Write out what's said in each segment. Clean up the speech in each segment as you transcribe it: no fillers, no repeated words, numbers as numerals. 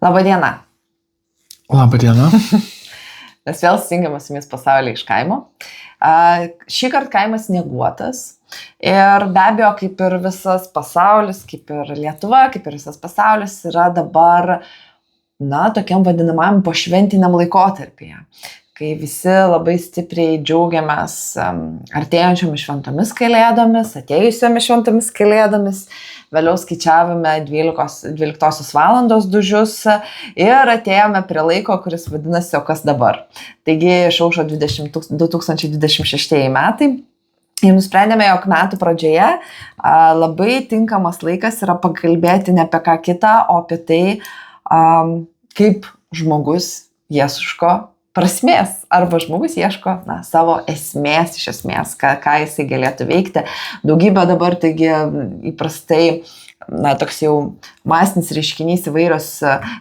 Labadiena. Labadiena. Mes vėl susijungiame su jumis pasaulyje iš kaimo. Šį kartą kaimas snieguotas. Ir be abejo, kaip ir visas pasaulis, kaip ir Lietuva, kaip ir visas pasaulis yra dabar, tokiam vadinamam pošventiniam laikotarpyje, kai visi labai stipriai džiaugiamės artėjančiomis šventomis kalėdomis, atėjusiomis šventomis kalėdomis. Vėliau skaičiavome 12 valandos dužius ir atėjome prie laiko, kuris vadinasi, o kas dabar. Taigi išaušo 2026 metai. Ir nusprendėme, jog metų pradžioje labai tinkamas laikas yra pakalbėti ne apie ką kitą, o apie tai, kaip žmogus ieško prasmės, arba žmogus ieško savo esmės iš esmės, ką jisai galėtų veikti. Daugybė dabar, taigi įprastai, toks jau masinis reiškinys, įvairios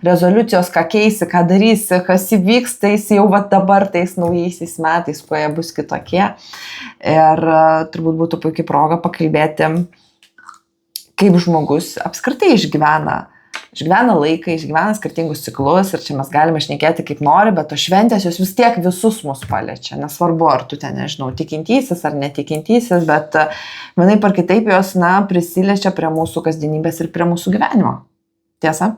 rezoliucijos, ką keisi, ką darysi, kas įvyks, tais jau dabar, tais naujaisiais metais, kuo jie bus kitokie. Ir turbūt būtų puikiai proga pakalbėti, kaip žmogus apskritai išgyvena laiką, išgyvena skirtingus ciklus ir čia mes galime šnekėti kaip nori, bet to šventės jos vis tiek visus mus paliečia. Nesvarbu, ar tu ten, tikintysis ar netikintysis, bet vienaip ar kitaip jos, prisiliečia prie mūsų kasdienybės ir prie mūsų gyvenimo. Tiesa?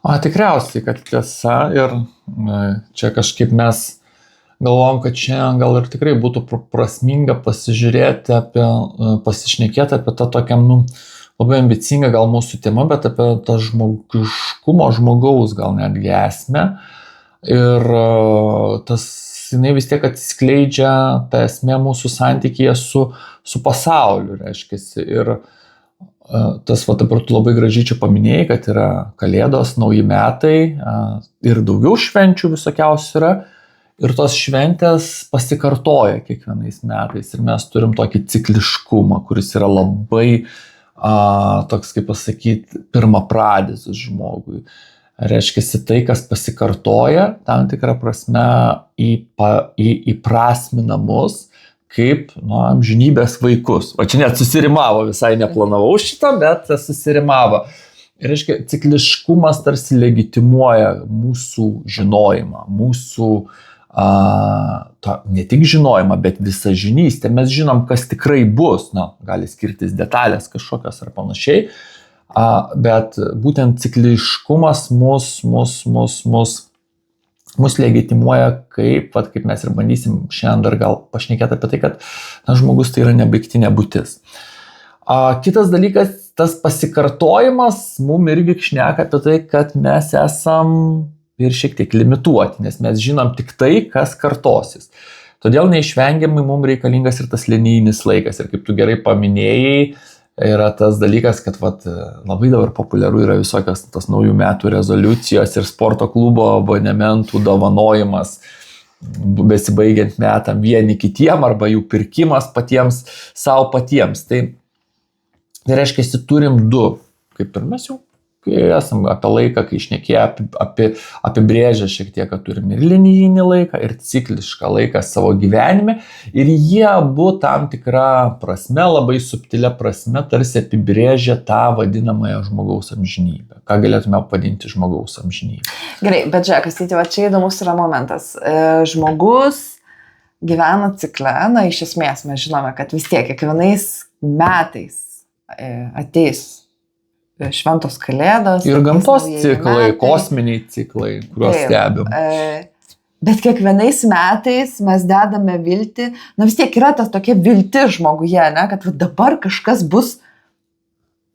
Tikriausiai, kad tiesa ir čia kažkaip mes galvom, kad šiandien gal ir tikrai būtų prasminga pasišnekėti apie tą tokią, labai ambicinga gal mūsų tema, bet apie tą žmogiškumo, žmogaus gal netgi esmę. Ir jinai vis tiek atsiskleidžia, ta esmė mūsų santykyje su pasauliu, reiškiasi. Ir tas, dabar tu labai gražiai čia paminėjai, kad yra kalėdos, nauji metai ir daugiau švenčių visokiausių yra. Ir tos šventės pasikartoja kiekvienais metais. Ir mes turim tokį cikliškumą, kuris yra labai toks, kaip pasakyti, pirmapradis žmogui. Reiškiasi tai, kas pasikartoja, tam tikrą prasme įprasmina mus kaip amžinybės vaikus. O čia net susirimavo, visai neplanavau šitą, bet susirimavo. Reiškia, cikliškumas tarsi legitimuoja mūsų žinojimą, mūsų ne tik žinojimą, bet visažinystę. Mes žinom, kas tikrai bus, gali skirtis detalės kažkokios ar panašiai, bet būtent cikliškumas mus legitimuoja kaip mes ir bandysim šiandien dar gal pašnekėti apie tai, kad žmogus tai yra nebaigtinė būtis. Kitas dalykas, tas pasikartojimas mum irgi šneka apie tai, kad mes esam ir šiek tiek limituoti, nes mes žinom tik tai, kas kartosis. Todėl neišvengiamai mums reikalingas ir tas linijinis laikas. Ir kaip tu gerai paminėjai, yra tas dalykas, kad labai dabar populiaru yra visokios tos naujų metų rezoliucijos ir sporto klubo abonementų dovanojimas besibaigiant metam vieni kitiem arba jų pirkimas patiems, savo patiems. Tai reiškia, turim du, kaip ir mes jau kai esam apie laiką, kai šnekėję apibrėžę šiek tiek, kad turim ir linijinį laiką, ir ciklišką laiką savo gyvenime, ir jie abu tam tikrą prasme, labai subtilia prasme, tarsi apibrėžia tą vadinamąją žmogaus amžinybę. Ką galėtume vadinti žmogaus amžinybę? Gerai, bet žiūrėk, čia įdomus yra momentas. Žmogus gyvena cikle, iš esmės mes žinome, kad vis tiek kiekvienais metais ateis šventos kalėdos. Ir gamtos ciklai, kosminiai ciklai, kuriuos stebim. Bet kiekvienais metais mes dedame viltį, vis tiek yra tas tokia viltis žmoguje, kad dabar kažkas bus,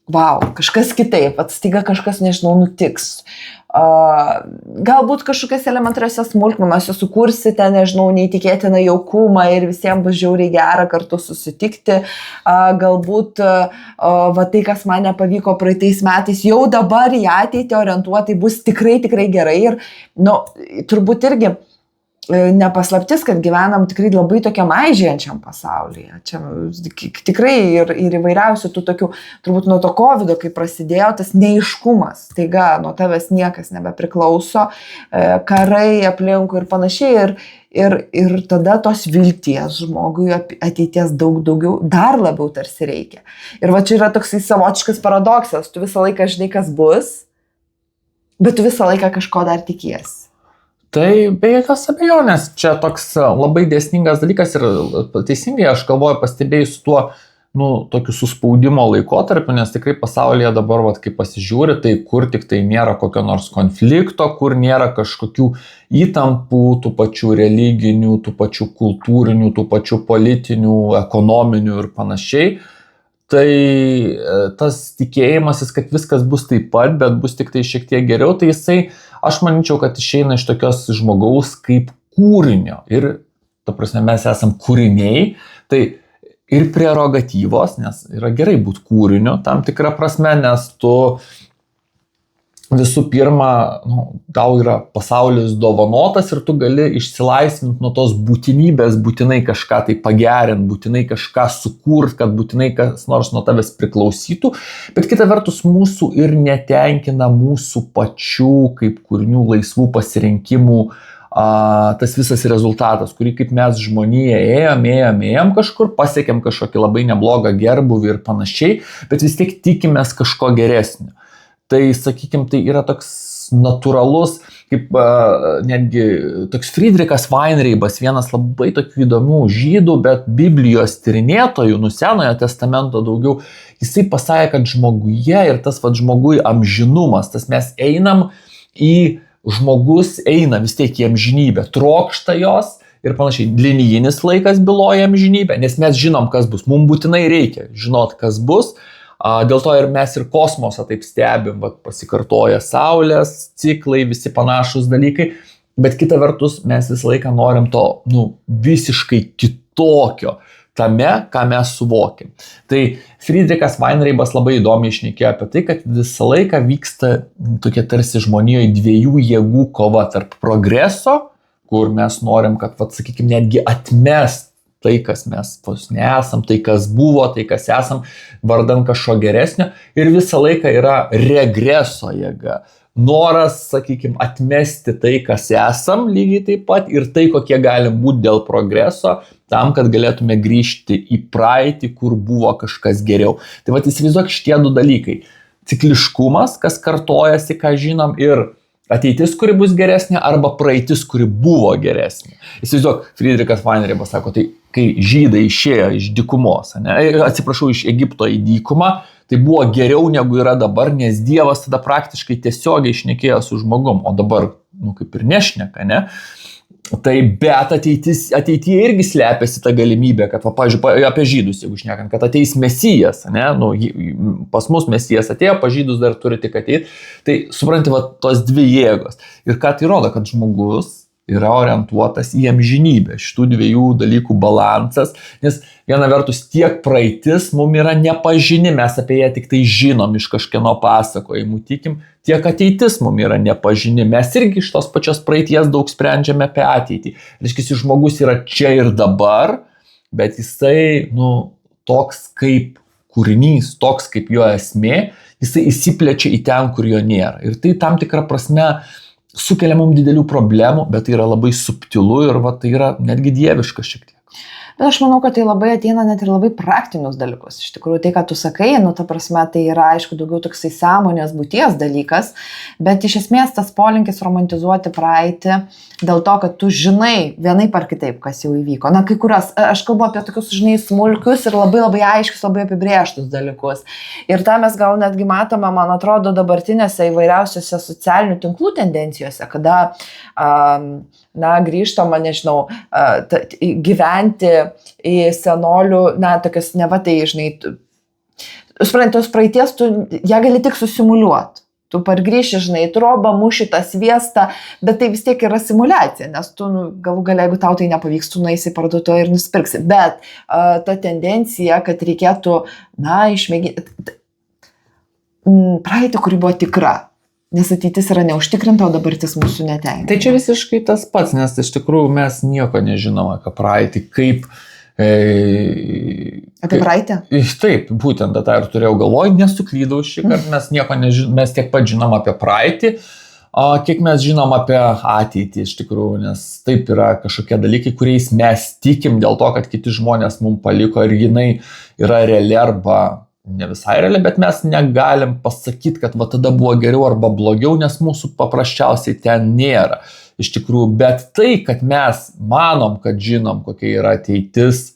kažkas kitaip, staiga kažkas, nutiks. Galbūt kažkokias elementariosios smulkmenos sukursite, neįtikėtiną jaukumą ir visiems bus žiauriai gera kartu susitikti. Galbūt tai, kas man nepavyko praeitais metais, jau dabar į ateitį orientuotai bus tikrai gerai. Ir turbūt irgi nepaslaptis, kad gyvenam tikrai labai tokiam aižėjančiam pasaulyje. Čia tikrai ir įvairiausių tų tokių, turbūt nuo to COVID, kai prasidėjo tas neaiškumas, taiga nuo tavęs niekas nebepriklauso, karai aplinkui ir panašiai. Ir tada tos vilties žmogui ateities daug daugiau, dar labiau tarsi reikia. Ir čia yra toksai savotiškas paradoksas, tu visą laiką žinai, kas bus, Bet tu visą laiką kažko dar tikiesi. Tai be jokios abejonės, čia toks labai dėsningas dalykas ir teisingai aš galvoju pastebėjus tuo, tokiu suspaudimo laikotarpiu, nes tikrai pasaulyje dabar, kai pasižiūri, tai kur tik tai nėra kokio nors konflikto, kur nėra kažkokių įtampų, tų pačių religinių, tų pačių kultūrinių, tų pačių politinių, ekonominių ir panašiai. Tai tas tikėjimasis, kad viskas bus taip pat, bet bus tik tai šiek tiek geriau, tai jisai, aš manyčiau, kad išeina iš tokios žmogaus kaip kūrinio. Ir, ta prasme, mes esam kūriniai, tai ir prerogatyvos, nes yra gerai būti kūriniu tam tikrą prasme, nes tu visų pirma, tau yra pasaulis dovanotas ir tu gali išsilaisvinti nuo tos būtinybės, būtinai kažką tai pagerinti, būtinai kažką sukurti, kad būtinai kas nors nuo tavęs priklausytų, bet kita vertus mūsų ir netenkina mūsų pačių kaip kūrinių laisvų pasirinkimų tas visas rezultatas, kurį kaip mes žmonija ėjom kažkur, pasiekėm kažkokį labai neblogą gerbuvį ir panašiai, bet vis tiek tikimės kažko geresnio. Tai, sakykime, tai yra toks natūralus, kaip netgi toks Friedrichas Weinreibas, vienas labai tokių įdomių žydų, bet Biblijos tyrinėtojų, Senojo testamento daugiau, jisai pasakė, kad žmoguje ir tas žmogui amžinumas, tas mes einam žmogus eina vis tiek į amžinybę, trokšta jos ir panašiai. Linijinis laikas byloja amžinybę, nes mes žinom, kas bus. Mums būtinai reikia žinot, kas bus. Dėl to ir mes ir kosmosą taip stebim, pasikartoja saulės ciklai, visi panašus dalykai. Bet kita vertus, mes visą laiką norim to visiškai kitokio tame, ką mes suvokim. Tai Friedrichas Weinreibas labai įdomiai šnekėjo apie tai, kad visą laiką vyksta tokia tarsi žmonijoje dviejų jėgų kova tarp progreso, kur mes norim, kad, sakykime, netgi atmest tai, kas mes nesam, tai, kas buvo, tai, kas esam, vardan kažko geresnio. Ir visą laiką yra regreso jėga. Noras, sakykime, atmesti tai, kas esam lygiai taip pat ir tai, kokie galim būti dėl progreso, tam, kad galėtume grįžti į praeitį, kur buvo kažkas geriau. Tai įsivaizduok šitie du dalykai. Cikliškumas, kas kartojasi, ką žinom, ir ateitis, kuri bus geresnė, arba praeitis, kuri buvo geresnė. Įsivaizduok, Friedrichas Weinreibas sako, tai kai žydai išėjo iš dykumos, iš Egipto į dykumą, tai buvo geriau negu yra dabar, nes Dievas tada praktiškai tiesiogiai šnekėjo su žmogum, o dabar, kaip ir nešneka, ne? Tai bet ateityje irgi slepiasi ta galimybė, kad, pavyzdžiui, apie žydus, jeigu šnekant, kad ateis Mesijas, ne? Pas mus Mesijas atėjo, pas žydus dar turi tik ateiti. Tai supranti, tos dvi jėgos. Ir ką tai rodo, kad žmogus yra orientuotas į amžinybę, šitų dviejų dalykų balansas, nes viena vertus tiek praeitis mums yra nepažini, mes apie ją tik tai žinom iš kažkieno pasakojimų, tikim, tiek ateitis mums yra nepažini, mes irgi iš tos pačios praeities daug sprendžiame apie ateitį. Reiškia, žmogus yra čia ir dabar, bet jisai, toks kaip kūrinys, toks kaip jo esmė, jisai įsiplečia į ten, kur jo nėra. Ir tai tam tikrą prasme sukelia mums didelių problemų, bet tai yra labai subtilu ir tai yra netgi dieviška šiek tiek. Bet aš manau, kad tai labai ateina net ir labai praktinius dalykus. Iš tikrųjų, tai, ką tu sakai, ta prasme, tai yra, aišku, daugiau toksai sąmonės būties dalykas, bet iš esmės tas polinkis romantizuoti praeitį dėl to, kad tu žinai vienaip ar kitaip, kas jau įvyko. Kai kurios, aš kalbu apie tokius, smulkius ir labai labai aiškius, labai apibrėžtus dalykus. Ir tą mes gal netgi matome, man atrodo, dabartinėse įvairiausiose socialinių tinklų tendencijose, kada grįžtama, nežinau, gyventi į senolių, tokias suprantos praeities, ją gali tik susimuliuoti. Tu pargrįši, trobą, muši tą sviestą, bet tai vis tiek yra simulacija, nes tu galų galia, jeigu tau tai nepavyks, tu nueisi į parduotuvę ir nusipirksi. Bet ta tendencija, kad reikėtų, išmėginti praeitį, kuri buvo tikra. Nes ateitis yra neužtikrinta, o dabartis mūsų netenkina. Tai čia visiškai tas pats, nes iš tikrųjų mes nieko nežinom apie praeitį, kaip... Apie praeitį? Taip, būtent tą ir turėjau galvoj, nesuklydau šį kartą, mes nieko nežinom, mes tiek pat žinom apie praeitį, kiek mes žinom apie ateitį iš tikrųjų, nes taip yra kažkokie dalykai, kuriais mes tikim dėl to, kad kiti žmonės mums paliko ir jinai yra reali arba ne visai reali, bet mes negalim pasakyti, kad va tada buvo geriau arba blogiau, nes mūsų paprasčiausiai ten nėra. Iš tikrųjų, bet tai, kad mes manom, kad žinom, kokia yra ateitis,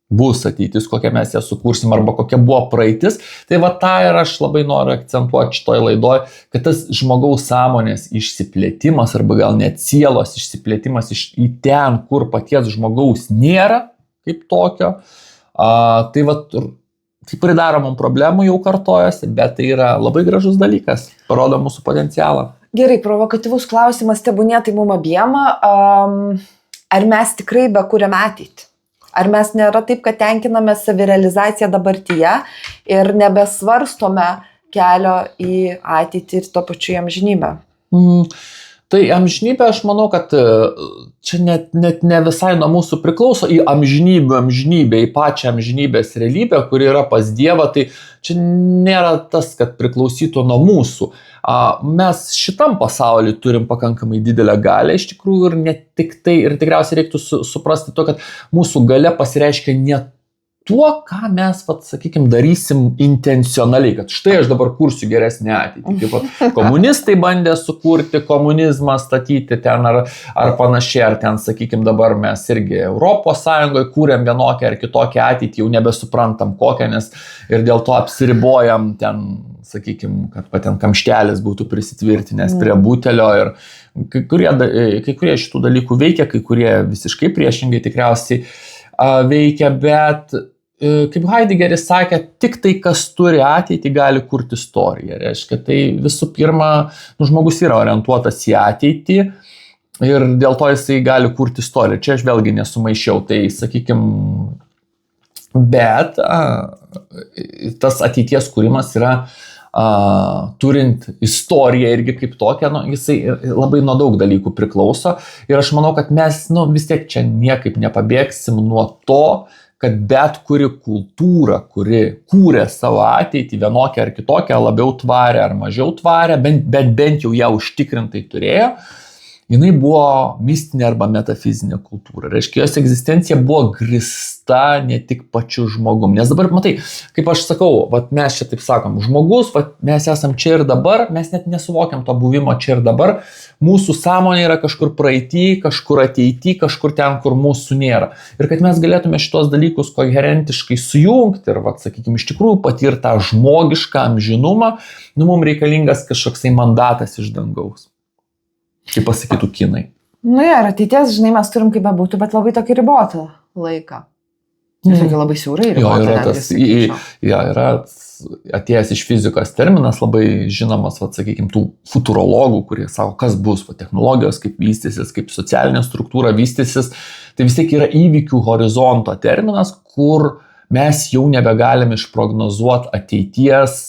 bus ateitis, kokią mes ją sukursim arba kokia buvo praeitis, tai va tą ir aš labai noriu akcentuoti šitoj laidoj, kad tas žmogaus sąmonės išsiplėtimas arba gal net sielos išsiplėtimas į ten, kur paties žmogaus nėra kaip tokio, tai va tai pridaro mums problemų jau kartojasi, bet tai yra labai gražus dalykas, parodo mūsų potencialą. Gerai, provokatyvus klausimas tebūnė tai mum abiem, ar mes tikrai bekuriam ateitį? Ar mes nėra taip, kad tenkiname savirealizaciją dabartyje ir nebesvarstome kelio į ateitį ir to pačiu į amžinybę? Tai amžinybė, aš manau, kad čia net ne visai nuo mūsų priklauso į amžinybę, į pačią amžinybės realybę, kuri yra pas Dievą, tai čia nėra tas, kad priklausytų nuo mūsų. Mes šitam pasauliu turim pakankamai didelę galią iš tikrųjų ir ne tik tai, ir tikriausiai reiktų suprasti to, kad mūsų galia pasireiškia ne tuo, ką mes, sakykime, darysim intencionaliai, kad štai aš dabar kursiu geresnį ateitį. Kaip komunistai bandė sukurti komunizmą, statyti ten ar panašiai, ar ten, sakykime, dabar mes irgi Europos Sąjungoje kūrėm vienokią ar kitokią ateitį, jau nebesuprantam kokią, nes ir dėl to apsiribojam ten, sakykime, kad ten kamštelis būtų prisitvirtinęs prie butelio ir kai kurie šitų dalykų veikia, kai kurie visiškai priešingai tikriausiai veikia, bet kaip Heideggeris sakė, tik tai, kas turi ateitį, gali kurti istoriją. Reiškia, tai visų pirma, žmogus yra orientuotas į ateitį ir dėl to jisai gali kurti istoriją. Čia aš vėlgi nesumaišiau, tai sakykime, bet tas ateities kūrimas yra turint istoriją irgi kaip tokią, jisai labai nuo daug dalykų priklauso ir aš manau, kad mes vis tiek čia niekaip nepabėgsim nuo to, kad bet kuri kultūra, kuri kūrė savo ateitį vienokią ar kitokią, labiau tvarę ar mažiau tvarę, bet bent jau ją užtikrintai turėjo, jinai buvo mistinė arba metafizinė kultūra. Reiškia, jos egzistencija buvo grįsta ne tik pačiu žmogum. Nes dabar, matai, kaip aš sakau, mes čia taip sakom, žmogus, mes esam čia ir dabar, mes net nesuvokiam to buvimo čia ir dabar. Mūsų sąmonė yra kažkur praeity, kažkur ateity, kažkur ten, kur mūsų nėra. Ir kad mes galėtume šitos dalykus koherentiškai sujungti ir, sakykime, iš tikrųjų patirti tą žmogišką amžinumą, mums reikalingas kažkoksai mandatas iš dangaus. Kaip pasakytų kinai. Ir ateities, žinai, mes turim kaip bebūtų, bet labai tokį ribotą laiką. Tiesiog labai siaurai ribotą. Yra atėjęs iš fizikos terminas, labai žinomas, sakykime, tų futurologų, kurie sako, kas bus, technologijos, kaip vystysis, kaip socialinė struktūra vystysis. Tai vis tiek yra įvykių horizonto terminas, kur mes jau nebegalim išprognozuoti ateities,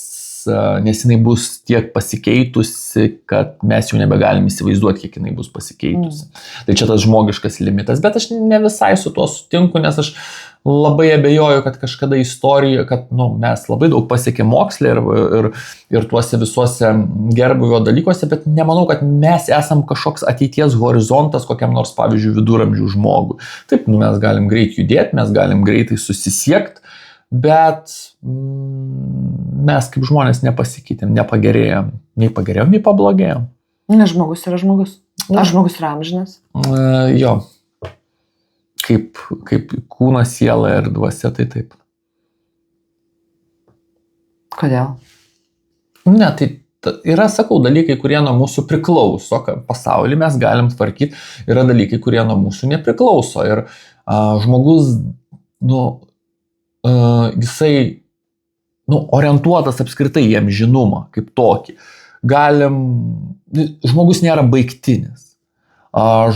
nes jinai bus tiek pasikeitusi, kad mes jau nebegalim įsivaizduoti, kiek jinai bus pasikeitusi. Tai čia tas žmogiškas limitas, bet aš ne visai su tuo sutinku, nes aš labai abejoju, kad kažkada istorija, kad mes labai daug pasiekėm mokslė ir tuose visuose gerbūvio dalykuose, bet nemanau, kad mes esam kažkoks ateities horizontas kokiam nors, pavyzdžiui, viduramžių žmogui. Taip, mes galim greit judėti, mes galim greitai susisiekti, bet mes kaip žmonės nepasikeitėm, nepagerėjom, nei pablogėjom. Nes žmogus yra žmogus. Ar žmogus yra amžinas? Jo. Kaip kūnas, siela ir dvasia, tai taip. Kodėl? Ne, tai yra, sakau, dalykai, kurie nuo mūsų priklauso, pasaulį mes galim tvarkyti, yra dalykai, kurie nuo mūsų nepriklauso. Ir žmogus, jisai orientuotas apskritai į amžinumą kaip tokį. Žmogus nėra baigtinis.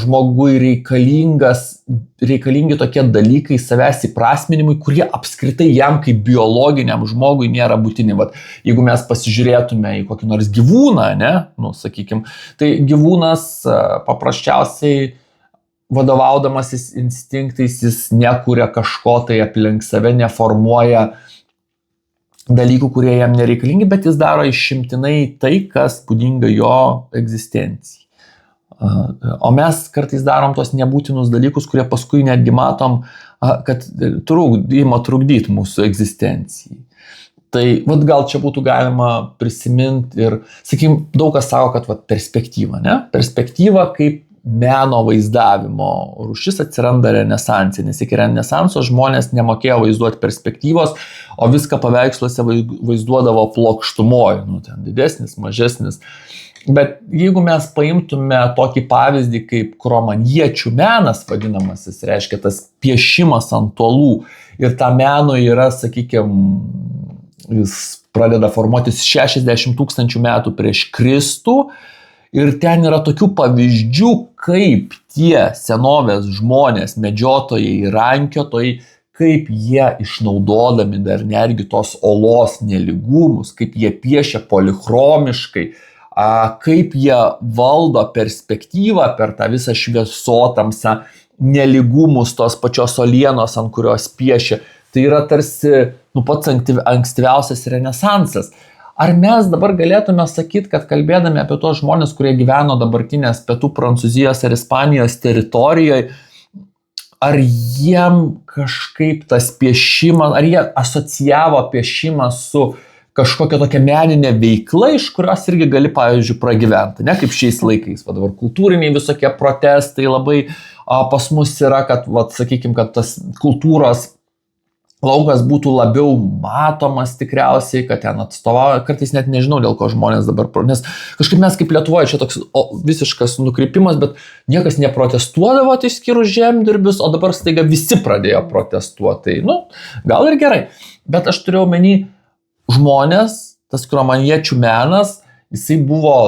Žmogui reikalingi tokie dalykai savęs įprasminimui, kurie apskritai jam kaip biologiniam žmogui nėra būtini. Jeigu mes pasižiūrėtume į kokį nors gyvūną, sakykime, tai gyvūnas paprasčiausiai vadovaudamasis instinktais jis nekuria kažko tai aplink save, neformuoja dalykų, kurie jam nereikalingi, bet jis daro išimtinai tai, kas būdinga jo egzistencijai. O mes kartais darom tos nebūtinus dalykus, kurie paskui netgi matom, kad ima trukdyti mūsų egzistencijai. Tai vat gal čia būtų galima prisiminti ir, sakykim, daug kas sako, kad vat perspektyva, ne? Perspektyva kaip meno vaizdavimo rūšis atsiranda renesanse, nes iki renesanso žmonės nemokėjo vaizduoti perspektyvos, o viską paveiksluose vaizduodavo plokštumoje, ten didesnis, mažesnis. Bet jeigu mes paimtume tokį pavyzdį kaip kromaniečių menas vadinamasis, reiškia tas piešimas ant uolų, ir tą meno yra, sakykime, jis pradeda formuotis 60 000 metų prieš Kristų, ir ten yra tokių pavyzdžių, kaip tie senovės žmonės, medžiotojai, rankiotojai, kaip jie išnaudodami dar netgi tos olos nelygumus, kaip jie piešia polichromiškai, kaip jie valdo perspektyvą per tą visą šviesotamsą, nelygumus tos pačios olienos, ant kurios piešia. Tai yra tarsi pats ankstyviausias renesansas. Ar mes dabar galėtume sakyti, kad kalbėdami apie tos žmonės, kurie gyveno dabartinės pietų Prancūzijos ar Ispanijos teritorijoje, ar jiem kažkaip tas piešimas, ar jie asocijavo piešimą su kažkokia tokia meninė veikla, iš kurios irgi gali, pavyzdžiui, pragyventi, ne kaip šiais laikais, dabar kultūriniai visokie protestai labai pas mus yra, kad, sakykime, kad tas kultūros laukas būtų labiau matomas tikriausiai, kad ten atstovauja, kartais net nežinau, dėl ko žmonės dabar, nes kažkaip mes kaip Lietuvoje čia toks visiškas nukrypimas, bet niekas neprotestuodavo, tai išskyrus žemdirbius, o dabar staiga visi pradėjo protestuoti. Tai, gal ir gerai, bet aš turėjau omeny žmonės, tas kromaniečių menas, jisai buvo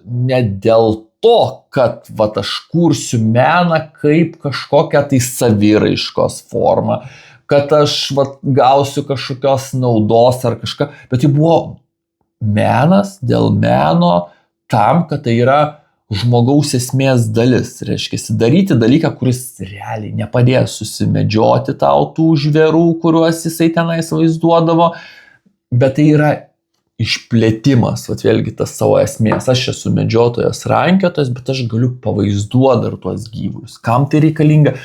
ne dėl to, kad aš kursiu meną kaip kažkokią tai saviraiškos formą, kad aš gausiu kažkokios naudos ar kažką, bet tai buvo menas dėl meno tam, kad tai yra žmogaus esmės dalis. Reiškia, daryti dalyką, kuris realiai nepadės susimedžioti tau tų žvėrų, kuriuos jisai tenais vaizduodavo, bet tai yra išplėtimas, vėlgi tas savo esmės. Aš esu medžiotojas, rankiotojas, bet aš galiu pavaizduoti dar tuos gyvulius. Kam tai reikalinga?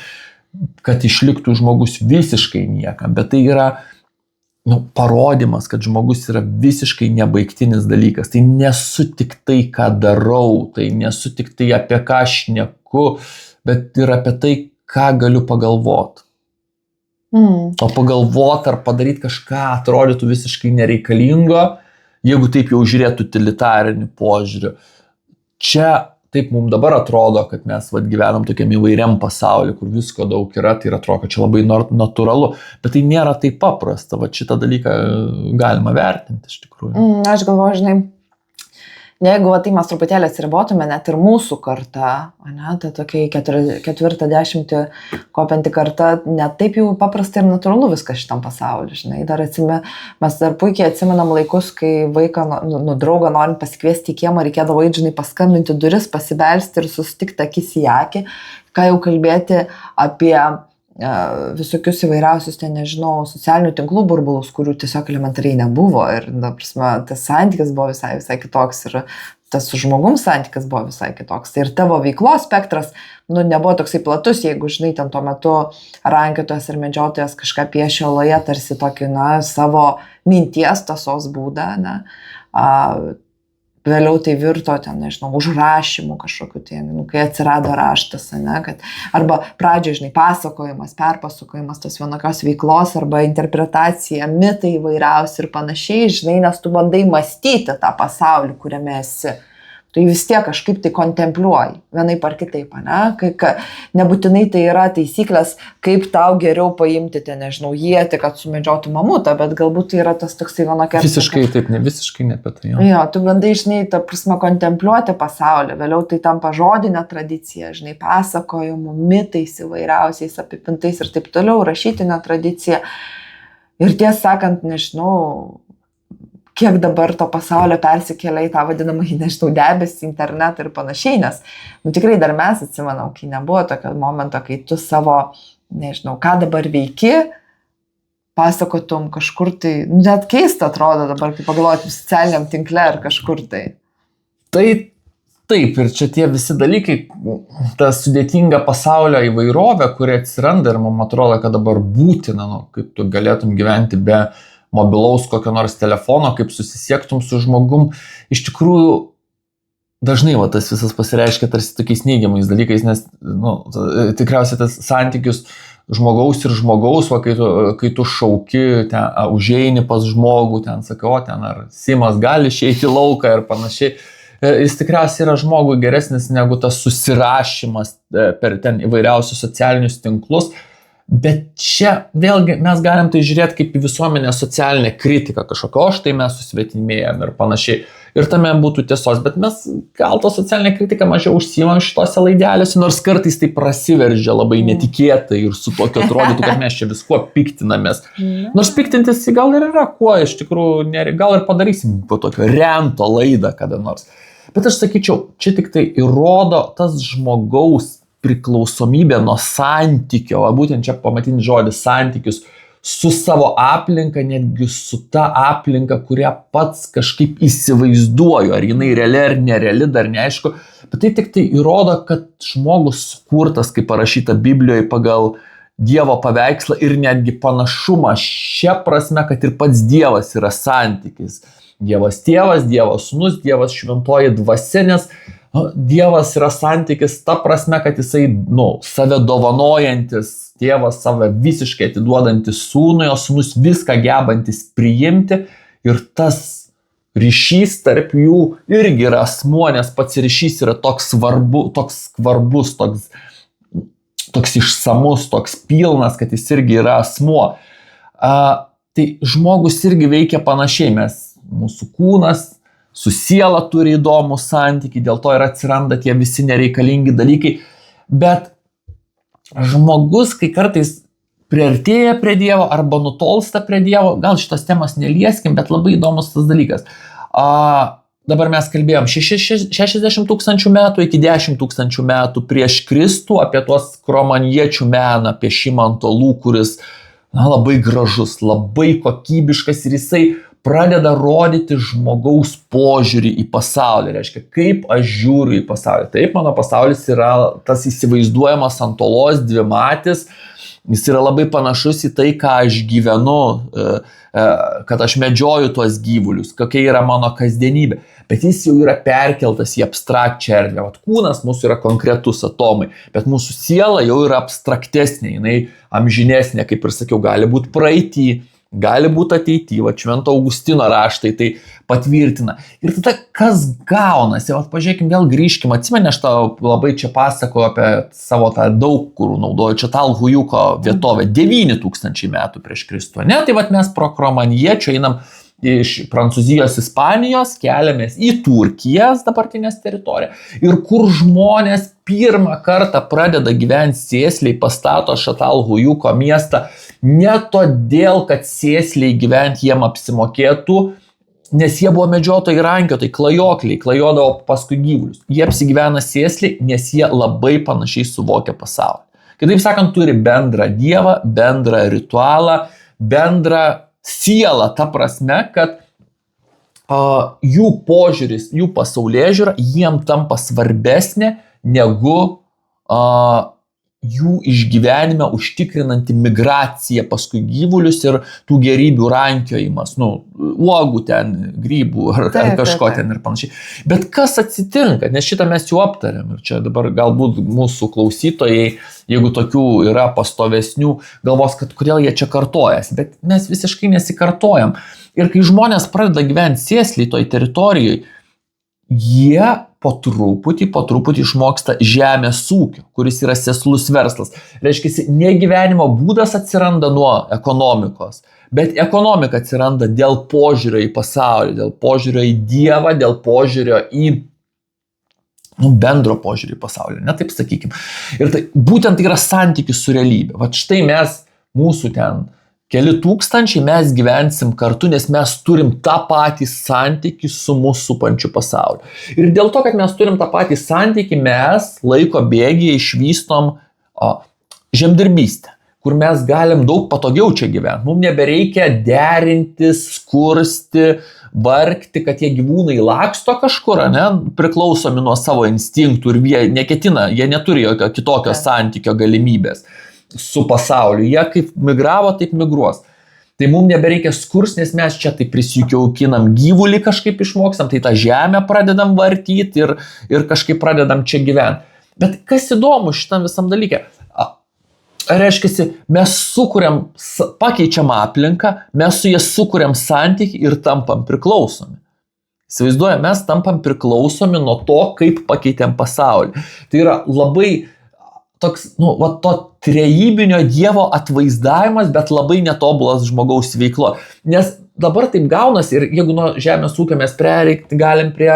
Kad išliktų žmogus visiškai niekam, bet tai yra parodimas, kad žmogus yra visiškai nebaigtinis dalykas. Tai nesu tik tai, ką darau, tai nesu tik tai, apie ką šneku, bet ir apie tai, ką galiu pagalvoti. O pagalvoti ar padaryti kažką atrodytų visiškai nereikalingo, jeigu taip jau žiūrėtų utilitariniu požiūriu. Čia taip mums dabar atrodo, kad mes gyvenam tokiam įvairiam pasauliu, kur visko daug yra, tai atrodo, kad čia labai natūralu, bet tai nėra taip paprasta, šitą dalyką galima vertinti iš tikrųjų. Aš galvoju, žinai, jeigu tai mes truputėlį atsiribotume, net ir mūsų karta, tai tokia 40 kopianti karta, net taip jau paprasta ir natūralu viskas šitam pasauliu, žinai. Mes dar puikiai atsimenam laikus, kai vaiką, draugą norint pasikviesti į kiemą, reikėdavo žinai, paskambinti duris, pasibelsti ir susitikti akis į akį, ką jau kalbėti apie visokius įvairiausius, nežinau, socialinių tinklų burbulus, kurių tiesiog elementariai nebuvo ir, tas santykis buvo visai kitoks ir tas su žmogum santykis buvo visai kitoks. Tai ir tavo veiklos spektras, nebuvo toksai platus, jeigu, žinai, ten tuo metu rankiotojas ir medžiotojas kažką piešė oloje, tarsi tokį, savo minties tąsos būdą, vėliau tai virto ten, nežinau, užrašymų kažkokiu, kai atsirado raštas, arba pradžioje, žinai, pasakojimas, perpasakojimas tos vienokios veiklos, arba interpretacija, mitai įvairiausi ir panašiai, žinai, nes tu bandai mąstyti tą pasaulį, kuriame esi. Tu vis tiek kažkaip tai kontempliuoji, vienaip ar kitaip, nebūtinai tai yra taisyklės, kaip tau geriau paimti, nežinau, ietį, kad sumedžiotų mamutą, bet galbūt tai yra tas toksai vienokia... Visiškai taip, visiškai ne apie tai. Jo, tu bandai, žinai, ta prasme, kontempliuoti pasaulį, vėliau tai tampa žodinė tradicija, žinai, pasakojimų, mitais įvairiausiais, apipintais ir taip toliau, rašytinė tradicija. Ir tiesą sakant, nežinau, kiek dabar to pasaulio persikelia į tą vadinamą, nežinau, debesį, internetą ir panašiai, nes, tikrai dar mes atsimenam, kai nebuvo tokio momento, kai tu savo, nežinau, ką dabar veiki, pasakotum kažkur tai, net keista atrodo dabar, kai pagalvoti socialiniam tinkle ar kažkur tai. Tai taip, ir čia tie visi dalykai, ta sudėtinga pasaulio įvairovė, kuri atsiranda ir man atrodo, kad dabar būtina, kaip tu galėtum gyventi be mobilaus kokio nors telefono, kaip susisiektum su žmogum. Iš tikrųjų, dažnai tas visas pasireiškia tarsi tokiais neigiamais dalykais, nes tikriausiai tas santykius žmogaus ir žmogaus, kai tu šauki, ten, užeini pas žmogų, ten sakai, ten ar Simas gali išeiti į lauką ir panašiai. Jis tikriausiai yra žmogui geresnis negu tas susirašymas per ten įvairiausius socialinius tinklus, bet čia vėlgi mes galim tai žiūrėti kaip į visuomenę socialinę kritiką kažkokio, štai mes susvetimėjom ir panašiai. Ir tame būtų tiesos, bet mes gal to socialinę kritiką mažiau užsiimam šitose laidelėse, nors kartais tai prasiveržia labai netikėtai ir su tokiu atrodytų, kad mes čia viskuo piktinamės. Nors piktintis gal ir yra kuo, iš tikrųjų, gal ir padarysim po tokio rento laidą kada nors. Bet aš sakyčiau, čia tik tai įrodo tas žmogaus priklausomybė nuo santykio, būtent čia pamatinis žodis santykius, su savo aplinka, netgi su ta aplinka, kurią pats kažkaip įsivaizduoju, ar jinai reali ar nereali, dar neaišku, bet tai tik tai įrodo, kad žmogus sukurtas, kaip parašyta Biblijoje, pagal Dievo paveikslą ir netgi panašumą šia prasme, kad ir pats Dievas yra santykis. Dievas tėvas, Dievas sūnus, Dievas šventoji dvasia, nes Dievas yra santykis ta prasme, kad jisai, save dovanojantis, tėvas save visiškai atiduodantis sūnui, o sūnus viską gebantis priimti ir tas ryšys tarp jų irgi yra asmuo, nes pats ryšys yra toks svarbus, toks išsamus, toks pilnas, kad jis irgi yra asmuo. Tai žmogus irgi veikia panašiai, mūsų kūnas su siela turi įdomų santykį, dėl to ir atsiranda tie visi nereikalingi dalykai, bet žmogus, kai kartais priartėja prie Dievo arba nutolsta prie Dievo, gal šitos temos nelieskim, bet labai įdomus tas dalykas. Dabar mes kalbėjom 60 000 metų iki 10 000 metų prieš Kristų apie tuos kromaniečių meną, piešimą ant uolų, kuris labai gražus, labai kokybiškas ir jisai pradeda rodyti žmogaus požiūrį į pasaulį. Reiškia, kaip aš žiūriu į pasaulį. Taip, mano pasaulis yra tas įsivaizduojamas ant uolos dvimatis. Jis yra labai panašus į tai, ką aš gyvenu, kad aš medžioju tuos gyvulius, kokia yra mano kasdienybė. Bet jis jau yra perkeltas į abstrakčią erdvę. Kūnas mūsų yra konkretus atomai, bet mūsų siela jau yra abstraktesnė, jinai amžinesnė, kaip ir sakiau, gali būti praeity, gali būti ateityje, Švento Augustino raštai tai patvirtina. Ir tada kas gaunasi, pažiūrėkim, vėl grįžkim, atsimeni, aš tau labai čia pasakoju apie savo tą daug kur naudoju, čia Talhujuko vietovę, 9000 metų prieš Kristų, ne? Tai mes pro Kromaniečių einam iš Prancūzijos, Ispanijos, keliamės į Turkijos dabartinės teritoriją ir kur žmonės pirmą kartą pradeda gyventi sėsliai, pastato Šatalhujuko miestą, ne todėl, kad sėsliai gyventi jiem apsimokėtų, nes jie buvo medžiotojai rankiotojai, klajokliai, klajodavo paskui gyvulius. Jie apsigyvena sėsliai, nes jie labai panašiai suvokia pasaulį. Kitaip sakant, turi bendrą dievą, bendrą ritualą, bendrą sielą, ta prasme, kad jų požiūris, jų pasaulėžiūra jiem tampa svarbesnė negu jų išgyvenime užtikrinanti migracija paskui gyvulius ir tų gerybių rankiojimas, uogų ten, grybų ar kažko ten ir panašiai. Bet kas atsitinka, nes šitą mes jau aptarėm ir čia dabar galbūt mūsų klausytojai, jeigu tokių yra pastovesnių, galvos, kad kodėl jie čia kartojasi, bet mes visiškai nesikartojam. Ir kai žmonės pradeda gyventi sėsliai toj teritorijai, jie po truputį išmoksta žemės ūkio, kuris yra sėslus verslas. Reiškia, ne gyvenimo būdas atsiranda nuo ekonomikos, bet ekonomika atsiranda dėl požiūrio į pasaulį, dėl požiūrio į Dievą, dėl požiūrio į bendro požiūrį į pasaulį, ne taip sakykim. Ir tai būtent tai yra santykis su realybė. Vat štai mes, mūsų ten keli tūkstančiai, mes gyvensim kartu, nes mes turim tą patį santykį su mūsų supančiu pasauliu. Ir dėl to, kad mes turim tą patį santykį, mes laiko bėgyje išvystom žemdirbystę, kur mes galim daug patogiau čia gyventi. Mums nebereikia derintis, skursti, vargti, kad tie gyvūnai laksto kažkur, priklausomi nuo savo instinktų ir jie neketina, jie neturi jokio kitokio santykio galimybės su pasauliu. Jie kaip migravo, taip migruos. Tai mums nebereikia skurs, nes mes čia tai prisijaukinam gyvulį kažkaip išmokstam, tai tą žemę pradedam vartyti ir kažkaip pradedam čia gyventi. Bet kas įdomu šitam visam dalykė? Reiškia, mes pakeičiam aplinką, mes su jie sukuriam santykį ir tampam priklausomi. Įsivaizduoja, mes tampam priklausomi nuo to, kaip pakeitėm pasaulį. Tai yra labai toks, to trejybinio Dievo atvaizdavimas, bet labai netobulas žmogaus veiklo. Nes dabar taip gaunasi ir jeigu nuo žemės ūkio mes galim prie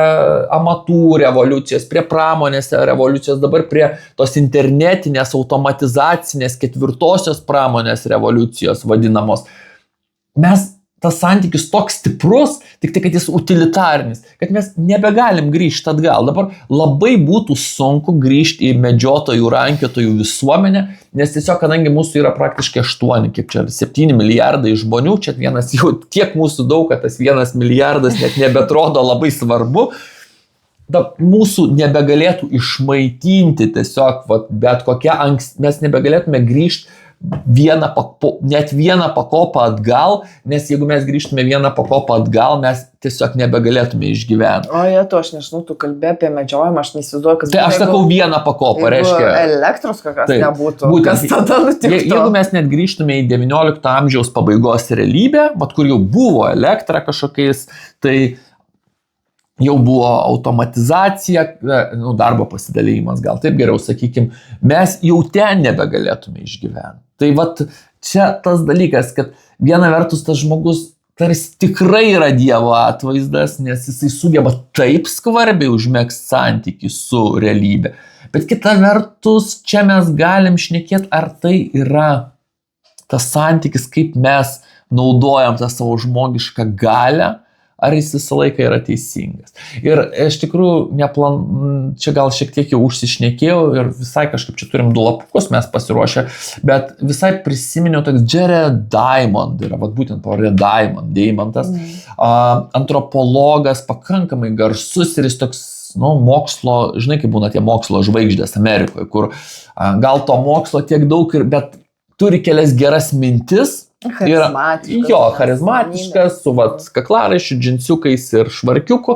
amatų revoliucijos, prie pramonės revoliucijos, dabar prie tos internetinės, automatizacinės, 4-osios pramonės revoliucijos vadinamos. Tas santykis toks stiprus, tik tai, kad jis utilitarinis, kad mes nebegalim grįžti atgal. Dabar labai būtų sunku grįžti į medžiotojų, rankiotojų visuomenę, nes tiesiog, kadangi mūsų yra praktiškai 7 milijardai žmonių, čia vienas jau tiek mūsų daug, kad tas 1 milijardas net nebetrodo labai svarbu, mūsų nebegalėtų išmaitinti tiesiog, bet kokia mes nebegalėtume grįžti net vieną pakopą atgal, nes jeigu mes grįžtume vieną pakopą atgal, mes tiesiog nebegalėtume išgyventi. Aš nežinau, tu kalbė apie medžiojimą, aš neįsivaizduoju, kas... Tai aš sakau vieną pakopą, reiškia... Elektros kokios nebūtų, kas tada nutiktų? Jeigu mes net grįžtume į 19 amžiaus pabaigos realybę, kur jau buvo elektra kažkokiais, tai jau buvo automatizacija, darbo pasidalėjimas, gal taip geriau sakykim, mes jau ten nebegalėtume išgyventi. Tai čia tas dalykas, kad viena vertus tas žmogus tarsi tikrai yra Dievo atvaizdas, nes jisai sugeba taip skvarbiai užmegzti santykį su realybė. Bet kita vertus, čia mes galim šnekėti, ar tai yra tas santykis, kaip mes naudojam tą savo žmogišką galią, ar jis visą laiką yra teisingas. Ir iš tikrųjų, čia gal šiek tiek jau užsišnekėjau ir visai kažkaip čia turim 2 lapukus mes pasiruošę, bet visai prisiminiau toks Jared Diamond, yra būtent pavardė Deimantas, antropologas, pakankamai garsus ir jis toks, mokslo, žinai, kaip būna tie mokslo žvaigždės Amerikoje, kur gal to mokslo tiek daug, bet turi kelias geras mintis. Charizmatiškas, su kaklaraiščiu, džinsiukais ir švarkiuku.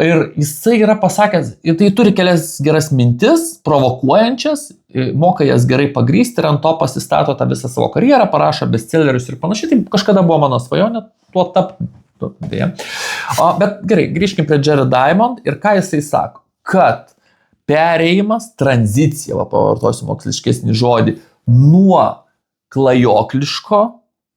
Ir jisai yra pasakęs, tai turi kelias geras mintis, provokuojančias, moka jas gerai pagrysti ir ant to pasistato tą visą savo karjerą, parašo bestsellerius ir panašiai. Tai kažkada buvo mano svajonė tuo tapti. Bet gerai, grįžkim prie Jared Diamond ir ką jisai sako, kad perėjimas, tranzicija, pavartosiu moksliškesnį žodį, nuo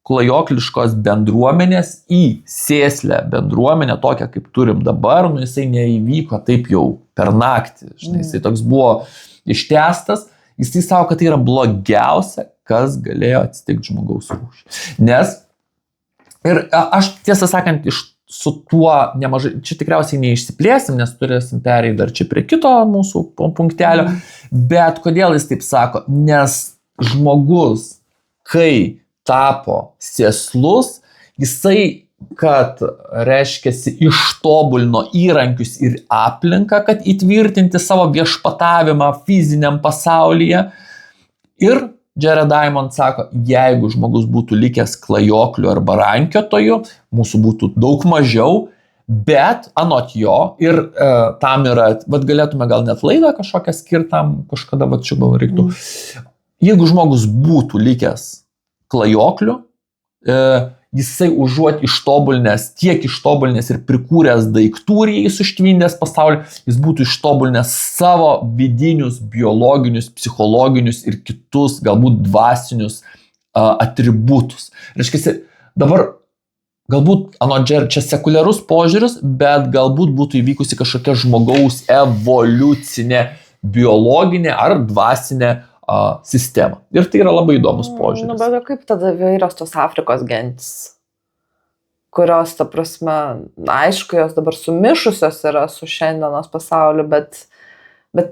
klajokliškos bendruomenės į sėslę bendruomenę, tokią kaip turim dabar, jisai neįvyko taip jau per naktį, jisai toks buvo ištęstas, jisai savo, kad tai yra blogiausia, kas galėjo atsitikti žmogaus rūšiai. Nes, ir aš tiesą sakant, su tuo nemažai, čia tikriausiai neišsiplėsim, nes turėsim pereiti dar čia prie kito mūsų punktelio, bet kodėl jis taip sako? Nes žmogus, kai tapo sėslus, jisai, kad reiškiasi ištobulino įrankius ir aplinką, kad įtvirtinti savo viešpatavimą fiziniam pasaulyje. Ir Jared Diamond sako, jeigu žmogus būtų likęs klajokliu arba rankiotoju, mūsų būtų daug mažiau, bet anot jo, ir tam yra, galėtume gal net laidą kažkokią skirtam, kažkada čia gal reiktų. Jeigu žmogus būtų likęs klajokliu, jisai užuot tiek ištobulinęs ir prikūręs daiktų ir jais užtvindęs pasaulį, jis būtų ištobulinęs savo vidinius, biologinius, psichologinius ir kitus, galbūt dvasinius atributus. Reiškia, dabar galbūt, čia sekuliarus požiūris, bet galbūt būtų įvykusi kažkokia žmogaus evoliucinė, biologinė ar dvasinė sistemą. Ir tai yra labai įdomus požiūris. Bet kaip tada įvairios tos Afrikos gentis, kurios, ta prasme, aišku, jos dabar sumišusios yra su šiandienos pasauliu, bet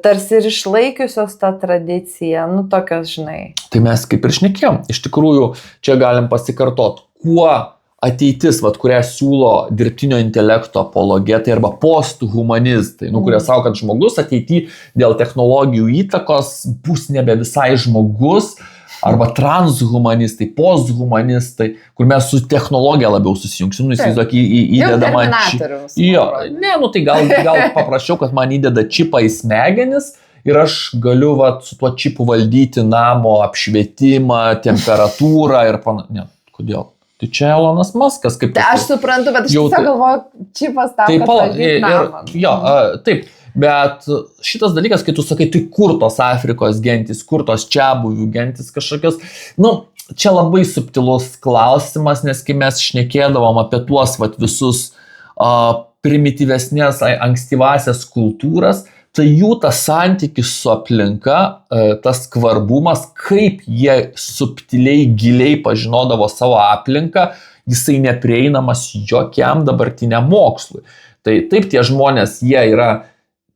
tarsi ir išlaikiusios tą tradiciją, tokios, žinai. Tai mes kaip ir šnekėjom, iš tikrųjų, čia galim pasikartot, kuo ateitis, kurią siūlo dirbtinio intelekto apologetai arba posthumanistai, kurie savo, kad žmogus ateityje dėl technologijų įtakos bus nebe visai žmogus, arba transhumanistai, posthumanistai, kur mes su technologija labiau susijungsim, nu, įsivaizduok, įdeda man čipą. Jo, ne, nu tai gal paprašiau, kad man įdeda čipą į smegenis ir aš galiu su tuo čipu valdyti namo apšvietimą, temperatūrą ir ne, kodėl? Tai čia Elonas Muskas, kaip... Tai aš suprantu, bet aš tiesiog galvoju, čipas tam, kad valdyti namą. Jo, taip, bet šitas dalykas, kai tu sakai, tai kur tos Afrikos gentis, kur tos čiabuvių gentis kažkokios, nu, čia labai subtilus klausimas, nes kai mes šnekėdavom apie tuos visus primityvesnės, ankstyvasias kultūras, tai jų tas santykis su aplinka, tas skvarbumas, kaip jie subtiliai, giliai pažinodavo savo aplinką, jisai neprieinamas jokiam dabartiniam mokslui. Tai taip tie žmonės, jie yra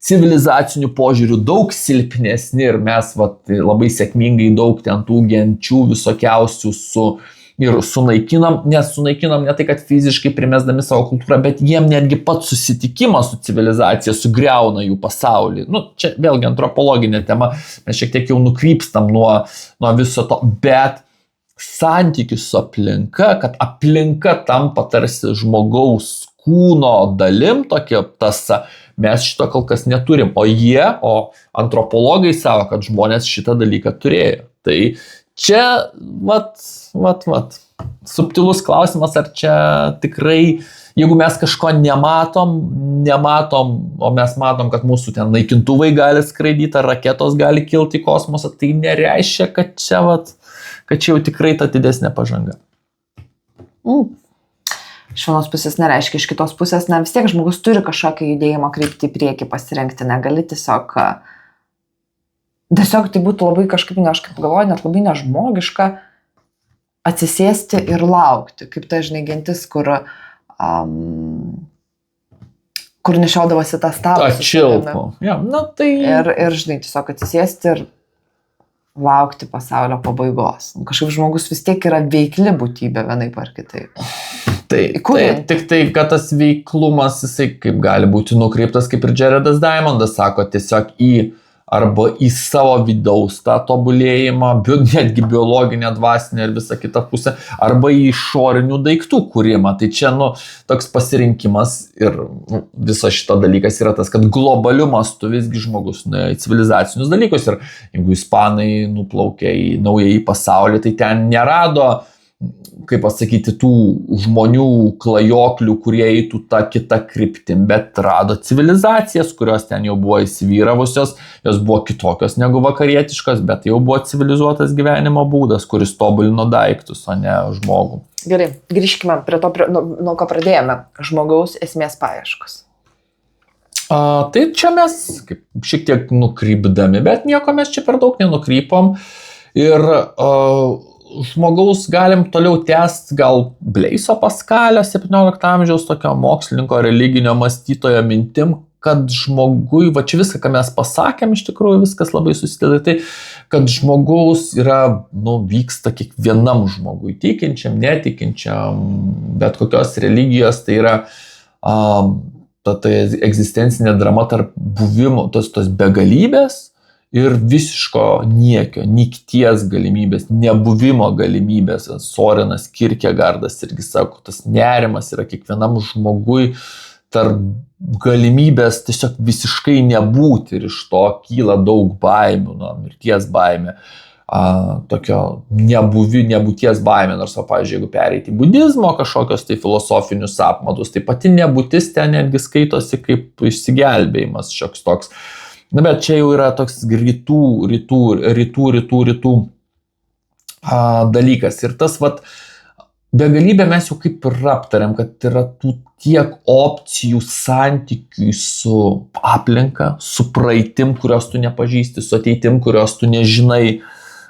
civilizacinių požiūrių daug silpnesni ir mes labai sėkmingai daug ten tų genčių visokiausių sunaikinam, nes sunaikinam ne tai, kad fiziškai primesdami savo kultūrą, bet jiem netgi pats susitikimas su civilizacija sugriauna jų pasaulį. Nu, čia vėlgi antropologinė tema, mes šiek tiek jau nukrypstam nuo viso to, bet santykis su aplinka, kad aplinka tampa tarsi žmogaus kūno dalim, tokia tasa, mes šito kol kas neturim, o antropologai savo, kad žmonės šitą dalyką turėjo. Tai čia, subtilus klausimas, ar čia tikrai, jeigu mes kažko nematom, o mes matom, kad mūsų ten naikintuvai gali skraidyti, ar raketos gali kilti į kosmosą, tai nereiškia, kad čia jau tikrai ta didesnė pažanga. Iš vienos pusės nereiškia, iš kitos pusės, vis tiek žmogus turi kažkokį judėjimą kryptį į priekį pasirinkti, negali tiesiog tai būtų labai kažkaip galvoju, net labai nežmogiška atsisėsti ir laukti, kaip ta, žinai, gentis, kur nešiodavosi tą stalą. Atšilpo. Ja, tai... ir, žinai, tiesiog atsisėsti ir laukti pasaulio pabaigos. Kažkaip žmogus vis tiek yra veikli būtybė vienaip ar kitaip. Tik tai, kad tas veiklumas, jisai kaip gali būti nukreiptas, kaip ir Jaredas Diamondas sako, tiesiog arba į savo vidaus tą tobulėjimą, netgi biologinę, dvasinę ir visą kitą pusę, arba į išorinių daiktų kūrimą. Tai čia, toks pasirinkimas ir viso šito dalykas yra tas, kad globaliu mastu visgi žmogus į civilizacinius dalykus ir jeigu ispanai nuplaukė į naująjį pasaulį, tai ten nerado, kaip pasakyti, tų žmonių klajoklių, kurie eitų tą kitą kryptim, bet rado civilizacijas, kurios ten jau buvo įsivyravusios, jos buvo kitokios negu vakarietiškos, bet jau buvo civilizuotas gyvenimo būdas, kuris tobulino daiktus, o ne žmogų. Gerai, grįžkime prie to, nuo ko pradėjome, žmogaus esmės paieškos. Tai čia mes šiek tiek nukrypdami, bet nieko mes čia per daug nenukrypom ir žmogaus galim toliau tęsti gal Bleiso Paskalio 17 amžiaus tokio mokslininko religinio mąstytojo mintim, kad žmogui, čia viską, ką mes pasakėm, iš tikrųjų viskas labai susideda, tai kad žmogaus yra, vyksta kiekvienam žmogui, tikinčiam, netikinčiam, bet kokios religijos, tai yra ta egzistencinė drama tarp buvimo, tos begalybės, ir visiško niekio, nykties galimybės, nebuvimo galimybės. Sorenas Kierkegaardas irgi sako, tas nerimas yra kiekvienam žmogui tarp galimybės tiesiog visiškai nebūti ir iš to kyla daug baimių, mirties baimė, tokio nebūties baimė, nors, pavyzdžiui, jeigu pereiti į budizmo kažkokios tai filosofinius apmatus, tai pati nebūtis ten netgi skaitosi kaip išsigelbėjimas šioks toks. Bet čia jau yra toks rytų dalykas. Ir tas begalybė mes jau kaip ir aptariam, kad yra tų tiek opcijų santykiui su aplinka, su praeitim, kurios tu nepažįsti, su ateitim, kurios tu nežinai,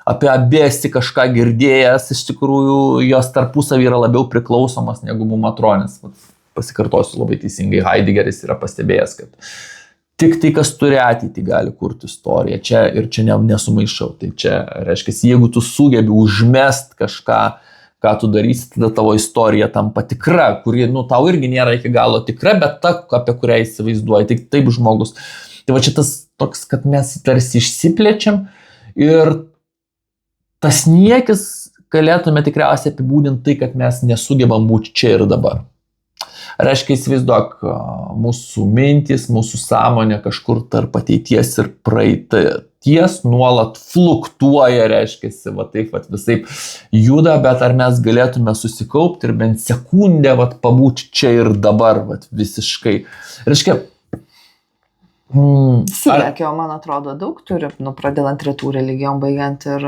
apie abėsi kažką girdėjęs, iš tikrųjų jos tarpusavy yra labiau priklausomas negu mum atrodys. Pasikartosiu labai teisingai, Heideggeris yra pastebėjęs, kad tik tai, kas turi ateitį, gali kurti istoriją. Čia nesumaišau. Tai čia, reiškia, jeigu tu sugebi užmest kažką, ką tu darysi, tada tavo istorija tampa tikra, kuri, tau irgi nėra iki galo tikra, bet ta, apie kurią įsivaizduoji, tik taip žmogus. Tai čia tas toks, kad mes tarsi išsiplečiam ir tas niekis galėtume tikriausiai apibūdinti tai, kad mes nesugebam būti čia ir dabar. Reiškia, įsivaizduok, mūsų mintys, mūsų sąmonė kažkur tarp ateities ir praeities nuolat fluktuoja, reiškia, va taip, va visaip juda, bet ar mes galėtume susikaupti ir bent sekundę pabūti čia ir dabar, visiškai. Reiškia, Siekio, man atrodo, daug turi, pradedant rytų religijom, baigiant ir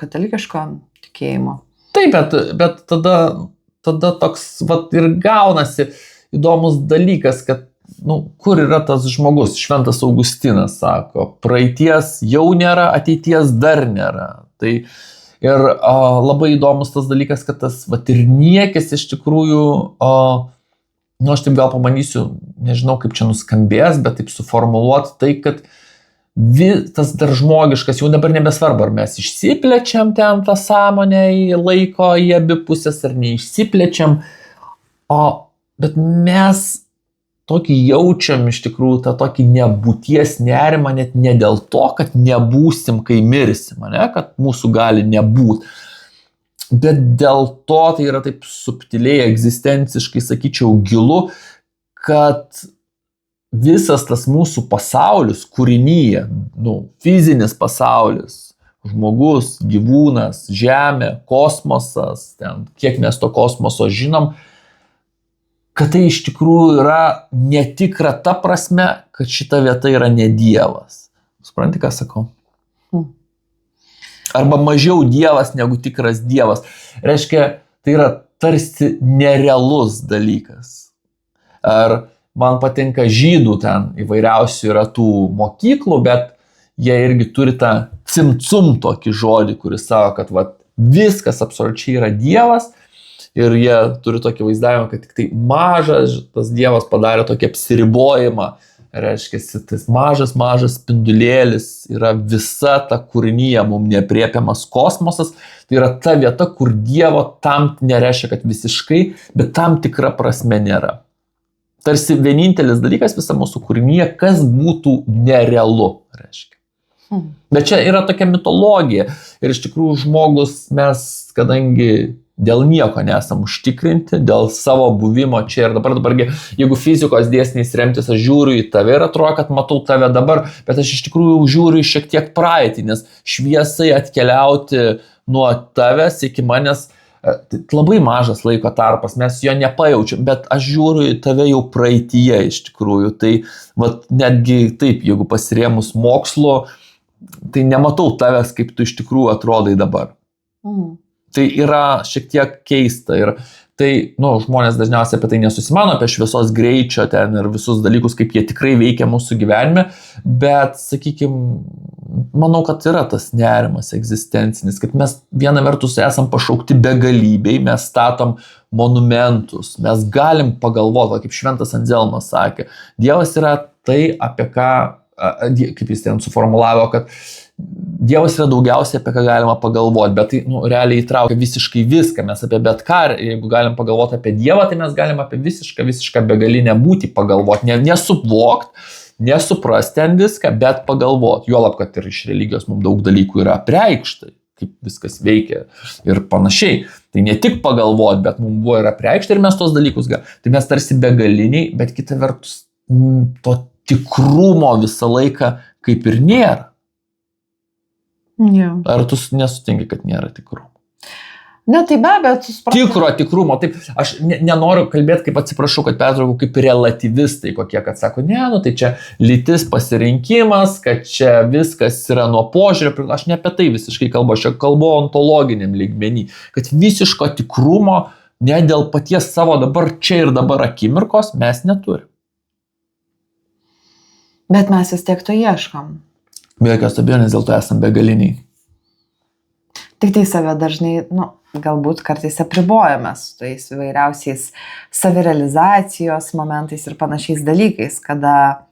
katalikiško tikėjimo. Taip, bet tada toks ir gaunasi įdomus dalykas, kad kur yra tas žmogus. Šventas Augustinas sako, praeities jau nėra, ateities dar nėra. Tai ir labai įdomus tas dalykas, kad tas ir niekis iš tikrųjų, aš taip gal pamanysiu, nežinau kaip čia nuskambės, bet taip suformuluoti tai, kad tas dar žmogiškas, jau dabar nebesvarbu, ar mes išsiplečiam ten tą sąmonę į laiko į abi pusės, ar neišsiplečiam, bet mes tokį jaučiam iš tikrųjų tą tokį nebūties nerimą, net ne dėl to, kad nebūsim, kai mirsim, kad mūsų gali nebūt, bet dėl to tai yra taip subtiliai, egzistenciškai, sakyčiau, gilu, kad visas tas mūsų pasaulis, kūrinyje, fizinis pasaulis, žmogus, gyvūnas, žemė, kosmosas, ten, kiek mes to kosmoso žinom, kad tai iš tikrųjų yra netikra ta prasme, kad šita vieta yra ne Dievas. Supranti, ką sakau? Arba mažiau Dievas negu tikras Dievas. Reiškia, tai yra tarsi nerealus dalykas. Ar man patinka žydų ten įvairiausių yra tų mokyklų, bet jie irgi turi tą cimcum tokį žodį, kuris sako, kad viskas absoliučiai yra Dievas ir jie turi tokį vaizdavimą, kad tik tai mažas tas Dievas padarė tokį apsiribojimą. Reiškia, tas mažas spindulėlis yra visa ta kūrinyje, mums neapriepiamas kosmosas. Tai yra ta vieta, kur Dievo tam nereiškia, kad visiškai, bet tam tikra prasme nėra. Tarsi vienintelis dalykas visą mūsų kūrinyje, kas būtų nerealu, reiškia. Bet čia yra tokia mitologija. Ir iš tikrųjų žmogus mes, kadangi dėl nieko nesam užtikrinti, dėl savo buvimo čia ir dabargi, jeigu fizikos dėsniais remtis, aš žiūriu į tave ir atrodo, kad matau tave dabar, bet aš iš tikrųjų žiūriu į šiek tiek praeitį, nes šviesai atkeliauti nuo tavęs iki manęs labai mažas laiko tarpas, mes jo nepajaučiam, bet aš žiūriu į tave jau praeityje iš tikrųjų. Tai netgi taip, jeigu pasirėmus mokslo, tai nematau tavęs, kaip tu iš tikrųjų atrodai dabar. Tai yra šiek tiek keista ir tai, žmonės dažniausiai apie tai nesusimano, apie šviesos greičio ten ir visus dalykus, kaip jie tikrai veikia mūsų gyvenime, bet, sakykime, manau, kad yra tas nerimas egzistencinis, kad mes viena vertus esam pašaukti begalybei, mes statom monumentus, mes galim pagalvoti, kaip Šventas Anzelmas sakė, Dievas yra tai, apie ką, kaip jis ten suformulavo, kad Dievas yra daugiausiai, apie ką galima pagalvoti, bet tai realiai įtraukia visiškai viską, mes apie bet ką, jeigu galim pagalvoti apie Dievą, tai mes galim apie visišką begalinę būtį pagalvoti, nesuvokti, nesuprasti ten viską, bet pagalvoti. Juolab, kad ir iš religijos mums daug dalykų yra apreikšta, kaip viskas veikia ir panašiai. Tai ne tik pagalvoti, bet mums buvo ir apreikšta ir mes tos dalykus tai mes tarsi begaliniai, bet kita vertus to tikrumo visą laiką kaip ir nėra. Yeah. Ar tu nesutinki, kad nėra tikrumo? Ne, tai be abejo, tikrumo. Taip, aš nenoriu kalbėti, kaip atsiprašau, kad pertraukau, kaip relativistai kokie, kad sako, tai čia lytis pasirinkimas, kad čia viskas yra nuo požiūrio. Aš ne apie tai visiškai kalbu, aš kalbu ontologiniam lygmenį, kad visiško tikrumo ne dėl paties savo dabar čia ir dabar akimirkos mes neturim. Bet mes vis tiek to ieškam. Be jokios abejonės, dėl to esam begaliniai. Tik tai save dažnai, galbūt kartais apribojame su tais įvairiausiais savirealizacijos momentais ir panašiais dalykais, kada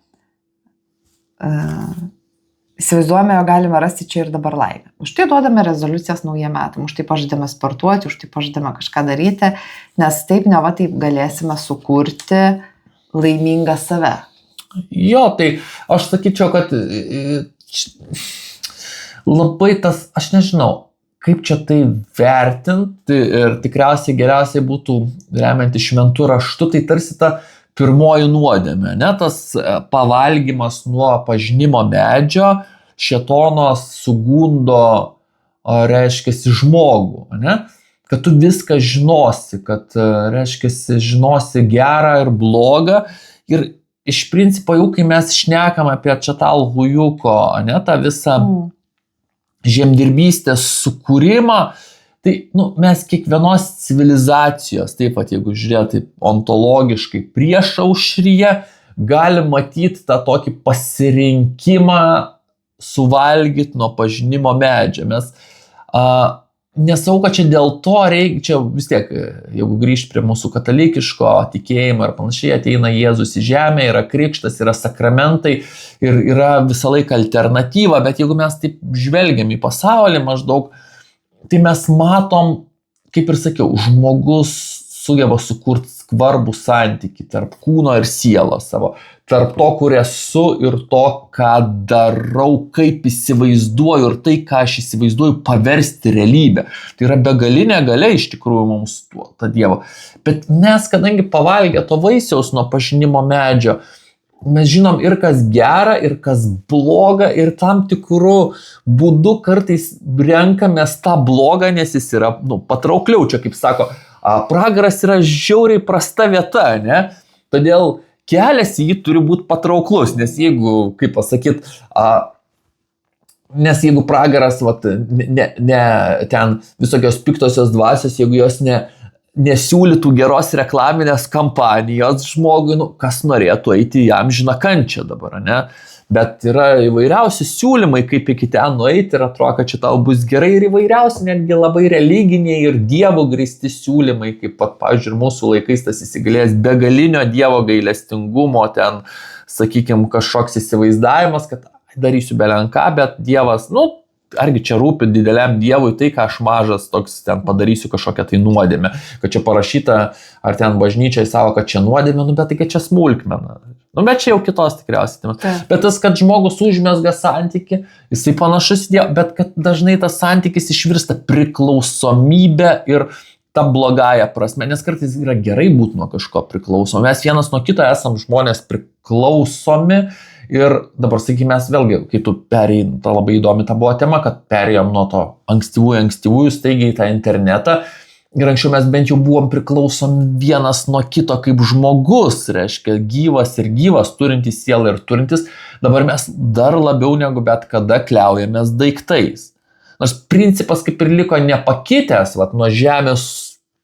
įsivaizduojame, jo galime rasti čia ir dabar laimę. Už tai duodame rezoliucijas naujiem metam, už tai pažadame sportuoti, už tai pažadame kažką daryti, nes taip taip galėsime sukurti laimingą save. Jo, tai aš sakyčiau, kad labai tas, aš nežinau, kaip čia tai vertinti ir tikriausiai geriausiai būtų remianti šventų raštu, tai tarsi ta pirmoji nuodėmė, ne, tas pavalgymas nuo pažinimo medžio, šėtonas sugundo, reiškia, žmogų, ne, kad tu viską žinosi, kad, reiškia, žinosi gerą ir blogą ir iš principo jau, kai mes šnekam apie Čatal Hujuko, ne, tą visą žemdirbystės sukūrimą, tai mes kiekvienos civilizacijos, taip pat jeigu žiūrėti ontologiškai priešaušryje, galim matyti tą tokį pasirinkimą suvalgyti nuo pažinimo medžio. Mes nesau, kad čia dėl to reikia, čia vis tiek, jeigu grįžti prie mūsų katalikiško tikėjimo ir panašiai, ateina Jėzus į žemę, yra krikštas, yra sakramentai ir yra visą laiką alternatyva, bet jeigu mes taip žvelgiam į pasaulį maždaug, tai mes matom, kaip ir sakiau, žmogus sugeba sukurti skvarbų santykį tarp kūno ir sielos savo, tarp to, kur esu ir to, ką darau, kaip įsivaizduoju ir tai, ką aš įsivaizduoju, paversti realybę. Tai yra begalinė galia iš tikrųjų mums tą Dievo. Bet mes, kadangi pavalgę to vaisiaus nuo pažinimo medžio, mes žinom ir kas gera, ir kas bloga, ir tam tikrų būdų kartais renkamės tą blogą, nes jis yra patraukliau. Čia, kaip sako, pragaras yra žiauriai prasta vieta, ne? Todėl kelias į jį turi būti patrauklus, nes jeigu, kaip pasakyt, nes jeigu pragaras, ne ten visokios piktosios dvasios, jeigu jos nesiūlytų geros reklaminės kampanijos žmogui, kas norėtų eiti į amžiną kančią dabar, ne? Bet yra įvairiausi siūlymai, kaip iki ten nueiti ir atrodo, kad čia tau bus gerai ir įvairiausi, netgi labai religiniai ir dievo grįsti siūlymai, kaip pat, pavyzdžiui, mūsų laikais tas įsigalėjęs begalinio dievo gailestingumo, ten, sakykime, kažkoks įsivaizdavimas, kad darysiu belenką, bet dievas, argi čia rūpi dideliam dievui tai, ką aš mažas toks ten padarysiu kažkokią tai nuodėmę, kad čia parašyta, ar ten bažnyčiai savo, kad čia nuodėmė, bet tai, kad čia smulkmena. Bet čia jau kitos tikriausiai. Bet tas, kad žmogus užmezga santykį, jisai panašus į Dievą, bet kad dažnai tas santykis išvirsta priklausomybę ir ta blogąją prasme, nes kartais yra gerai būti nuo kažko priklausomi. Mes vienas nuo kito esam žmonės priklausomi ir dabar, sakykime, mes vėlgi, kai tu perėjai, ta labai įdomi ta buvo tema, kad perėjom nuo to ankstyvųjų staigiai į tą internetą. Ir anksčiau mes bent jau buvom priklausomi vienas nuo kito kaip žmogus, reiškia gyvas ir gyvas, turintis sielą ir turintis. Dabar mes dar labiau negu bet kada kliaujamės daiktais. Nors principas kaip ir liko nepakitęs, nuo žemės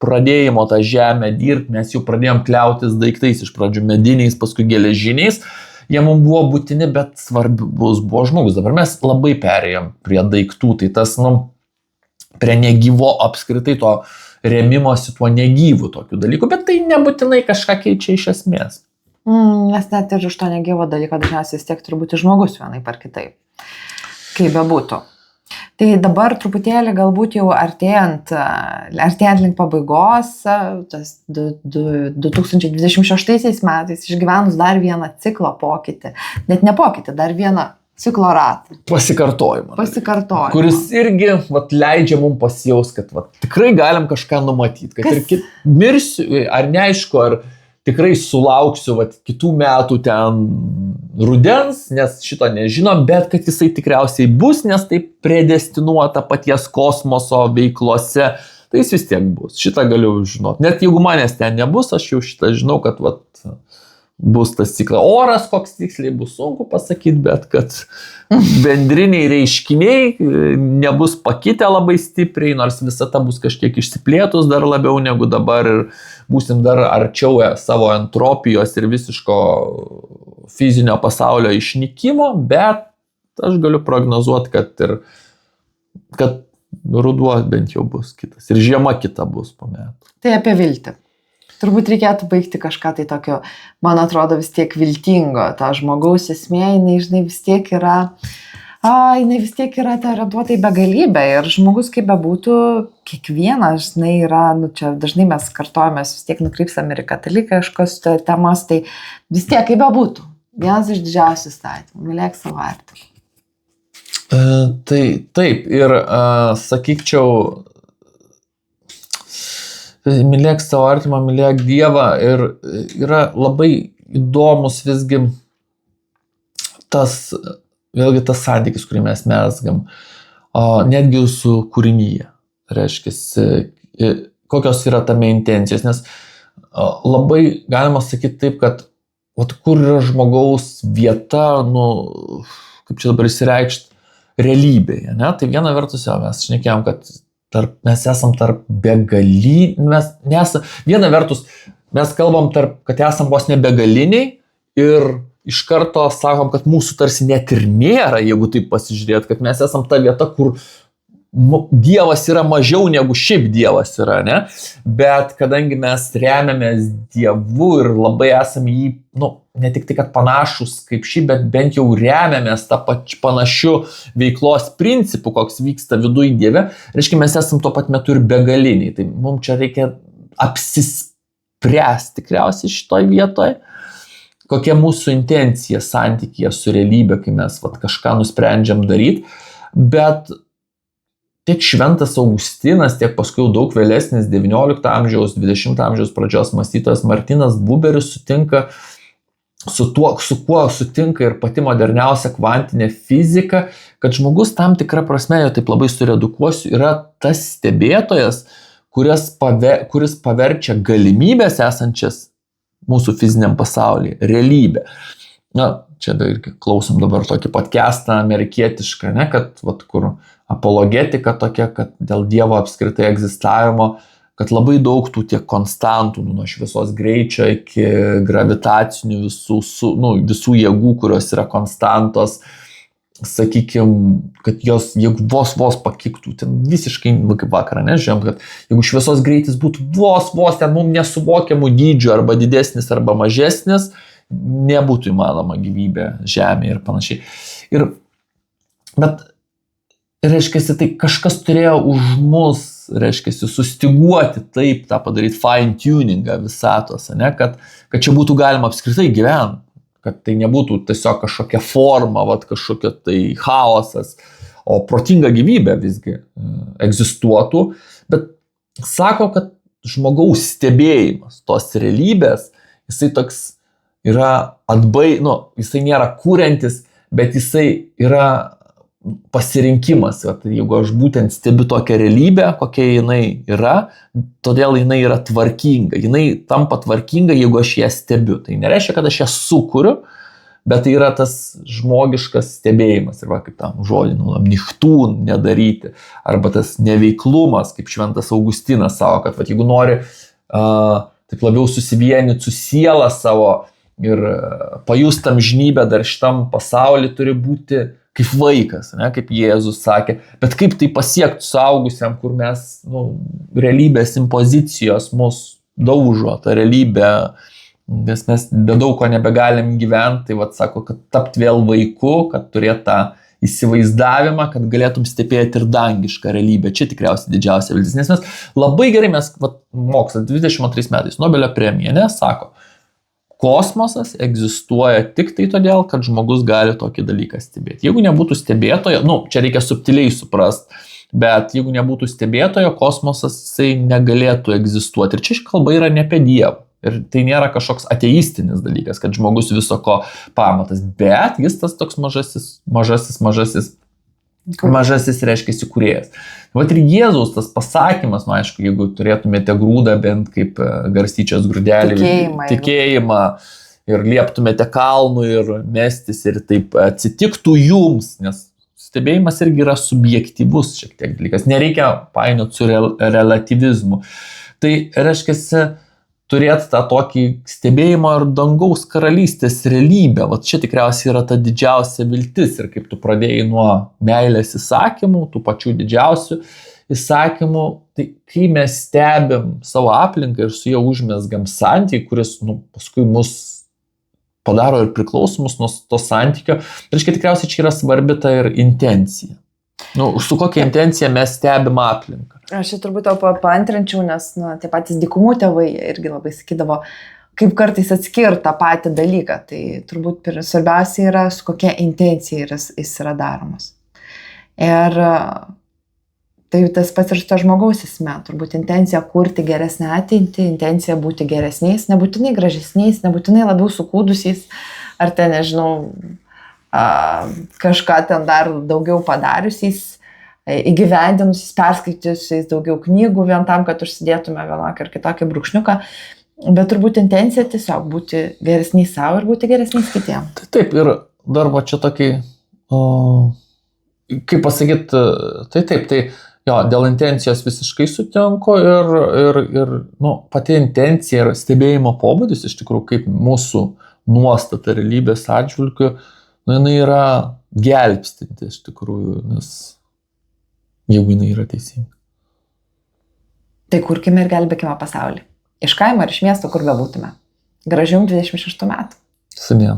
pradėjimo tą žemę dirbti, mes jau pradėjom kliautis daiktais, iš pradžių mediniais, paskui geležiniais. Jie mums buvo būtini, bet svarbus buvo žmogus. Dabar mes labai perėjom prie daiktų, tai tas, prie negyvo apskritai to remimosi tuo negyvų tokių dalykų, bet tai nebūtinai kažką keičia iš esmės. Nes net ir iš to negyvo dalyko dažniausiai vis tiek turi būti žmogus vienaip ar kitaip, kaip bebūtų. Tai dabar truputėlį galbūt jau artėjant link pabaigos, tas 2026 metais išgyvenus dar vieną ciklo pokytį, net ne pokytį, dar vieną ciklo ratą. Pasikartojimą. Kuris irgi leidžia mums pasijaus, kad tikrai galim kažką numatyti. Kad ir mirsiu, ar neaišku, ar tikrai sulauksiu kitų metų ten rudens, nes šito nežinom, bet kad jisai tikriausiai bus, nes tai predestinuota paties kosmoso veiklose, tai jis vis tiek bus. Šitą galiu žinoti. Net jeigu manęs ten nebus, aš jau šitą žinau, kad bus tas ciklas. Oras koks tiksliai bus sunku pasakyti, bet kad bendriniai reiškiniai nebus pakitę labai stipriai, nors visata bus kažkiek išsiplėtus dar labiau negu dabar ir būsim dar arčiau savo entropijos ir visiško fizinio pasaulio išnykimo, bet aš galiu prognozuoti, kad ruduo bent jau bus kitas ir žiema kita bus po metų. Tai apie viltį. Turbūt reikėtų baigti kažką tai tokio, man atrodo, vis tiek viltingo. Ta žmogaus esmė, jinai vis tiek yra orientuota į begalybę. Ir žmogus, kaip bebūtų, kiekvienas, yra, čia dažnai mes kartojamės, vis tiek nukrypsam ir į katalikiškos temas, tai vis tiek, kaip bebūtų, vienas iš didžiausių įstatymų, mylėk savo artimą. Tai taip, ir sakyčiau, mylėk savo artimą, mylėk Dievą, ir yra labai įdomus visgi vėlgi tas santykis, kurį mes mesgam, netgi su kūrinyje, reiškia, kokios yra tame intencijos, nes labai galima sakyti taip, kad kur yra žmogaus vieta, kaip čia dabar įsireikšti, realybėje, ne? Tai viena vertus jau mes šnekėjom, kad mes esam tarp viena vertus mes kalbam kad esam vos ne begaliniai ir iš karto sakom, kad mūsų tarsi net ir nėra, jeigu taip pasižiūrėt, kad mes esam ta vieta, kur Dievas yra mažiau negu šiaip Dievas yra, ne? Bet kadangi mes remiamės Dievu ir labai esame jį, ne tik tai, kad panašus kaip šį, bet bent jau remiamės tą panašių veiklos principų, koks vyksta viduje Dieve, reiškia, mes esam tuo pat metu ir begaliniai. Tai mums čia reikia apsispręsti tikriausiai šitoj vietoje, kokia mūsų intencija santykyje su realybė, kai mes kažką nusprendžiam daryti, bet tiek šventas Augustinas, tiek paskui daug vėlesnis 19 amžiaus, 20 amžiaus pradžios mąstytojas Martinas Buberis sutinka su kuo sutinka ir pati moderniausia kvantinė fizika, kad žmogus tam tikrą prasme, jau taip labai suredukuosiu, yra tas stebėtojas, kuris paverčia galimybės esančias mūsų fiziniam pasaulyje realybę. Čia irgi klausom dabar tokį podcastą amerikietišką, ne, kad kur apologetika tokia, kad dėl Dievo apskritai egzistavimo, kad labai daug tų tiek konstantų, nuo šviesos greičio iki gravitacinių visų jėgų, kurios yra konstantos, sakykime, kad jos, jeigu vos pakiktų, ten visiškai, kaip vakarą, nežinom, kad jeigu šviesos greitis būtų vos ten mums nesuvokiamų dydžių, arba didesnis, arba mažesnis, nebūtų įmanoma gyvybė Žemėje ir panašiai. Bet, reiškia, tai kažkas turėjo už mus, reiškia, sustiguoti taip, tą padaryti fine tuningą visatos, ne, kad čia būtų galima apskritai gyventi, kad tai nebūtų tiesiog kažkokia forma, kažkokia tai chaosas, o protinga gyvybė visgi egzistuotų. Bet sako, kad žmogaus stebėjimas tos realybės, jisai toks yra jisai nėra kūrentis, bet jisai yra pasirinkimas. Jeigu aš būtent stebiu tokią realybę, kokia jinai yra, todėl jinai yra tvarkinga. Jinai tampa tvarkinga, jeigu aš ją stebiu. Tai nereiškia, kad aš ją sukuriu, bet tai yra tas žmogiškas stebėjimas. Ir kaip tam žodį, nichtų nedaryti. Arba tas neveiklumas, kaip šventas Augustinas savo, kad jeigu nori taip labiau susivienyti su siela savo ir pajust amžinybę dar šitam pasauly, turi būti kaip vaikas, ne, kaip Jėzus sakė. Bet kaip tai pasiekti suaugusiam, kur mes, realybės impozicijos mus daužo, tą realybę, nes mes be daug ko nebegalim gyventi, tai sako, kad tapti vėl vaiku, kad turėti tą įsivaizdavimą, kad galėtum stebėti ir dangišką realybę. Čia tikriausiai didžiausia viltis, nes mes labai gerai, mokslas 22 metais, Nobelio premija, sako, kosmosas egzistuoja tik tai todėl, kad žmogus gali tokį dalyką stebėti. Jeigu nebūtų stebėtojo, čia reikia subtiliai suprasti, bet jeigu nebūtų stebėtojo, kosmosas jisai negalėtų egzistuoti. Ir čia kalba yra ne apie Dievą. Ir tai nėra kažkoks ateistinis dalykas, kad žmogus viso ko pamatas, bet jis tas toks mažasis reiškia įkūrėjas. Ir Jėzaus tas pasakymas, aišku, jeigu turėtumėte grūdą bent kaip garstyčios grūdelį, tikėjimą ir lieptumėte kalnų ir mestis ir taip atsitiktų jums, nes stebėjimas irgi yra subjektyvus šiek tiek dalykas, nereikia painioti su relativizmu. Tai reiškia, turėti tą tokį stebėjimo ir dangaus karalystės realybę. Čia tikriausiai yra ta didžiausia viltis. Ir kaip tu pradėjai nuo meilės įsakymų, tų pačių didžiausių įsakymų, tai kai mes stebim savo aplinką ir su juo užmezgam santykį, kuris paskui mus padaro ir priklausomus nuo to santykio, reiškia, tikriausiai čia yra svarbi ta ir intencija. Su kokia intencija mes stebim aplinką. Aš čia turbūt tau paantrinčiau, nes tie patys dykumų tėvai irgi labai sakydavo, kaip kartais atskirti tą patį dalyką. Tai turbūt svarbiausia yra, su kokia intencija jis yra daromas. Ir tai tas pats ir to žmogaus esmė, turbūt intencija kurti geresnę ateitį, intencija būti geresniais, nebūtinai gražesniais, nebūtinai labiau sukūdusiais, ar ten, nežinau, kažką ten dar daugiau padariusiais, įgyvendinusiais, perskaitysiais daugiau knygų vien tam, kad užsidėtume vienokį ar kitokį brūkšniuką, bet turbūt intencija tiesiog būti geresniais savo ir būti geresniais kitiems. Tai taip, ir dar va čia tokį, kaip pasakyti, tai taip, tai jo, dėl intencijos visiškai sutinku ir pati intencija ir stebėjimo pobūdis iš tikrųjų, kaip mūsų nuostata realybės atžvilgiu, jinai yra gelbstinti iš tikrųjų, nes jeigu jinai yra teisinga. Tai kurkime ir gelbėkime pasaulį. Iš kaimo ar iš miesto, kur bebūtume. Gražių 26 metų. Sudie.